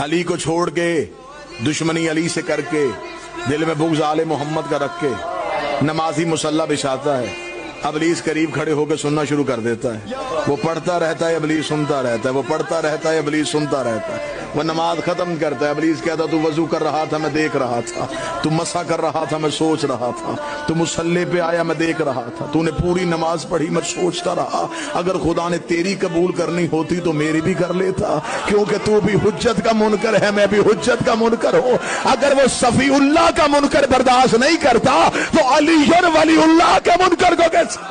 अली को छोड़ के दुश्मनी अली से करके दिल में बुग़्ज़ आले मोहम्मद का रख के नमाजी मुसल्ला बिछाता है, इब्लीस करीब खड़े होकर सुनना शुरू कर देता है। वो पढ़ता रहता है, इब्लीस सुनता रहता है, वो पढ़ता रहता है, इब्लीस सुनता रहता है। वो नमाज खत्म करता है, इब्लीस कहता तू वजू कर रहा था मैं देख रहा था, तू मसा कर रहा था मैं सोच रहा था, तू मुसल्ले पे आया मैं देख रहा था, तूने पूरी नमाज पढ़ी मैं सोचता रहा। अगर खुदा ने तेरी कबूल करनी होती तो मेरी भी कर लेता, क्योंकि तू भी हुज्जत का मुनकर है, मैं भी हुज्जत का मुनकर हूं। अगर वो सफीउल्लाह का मुनकर बर्दाश्त नहीं करता तो अली और वलीउल्लाह के मुनकर को कैसे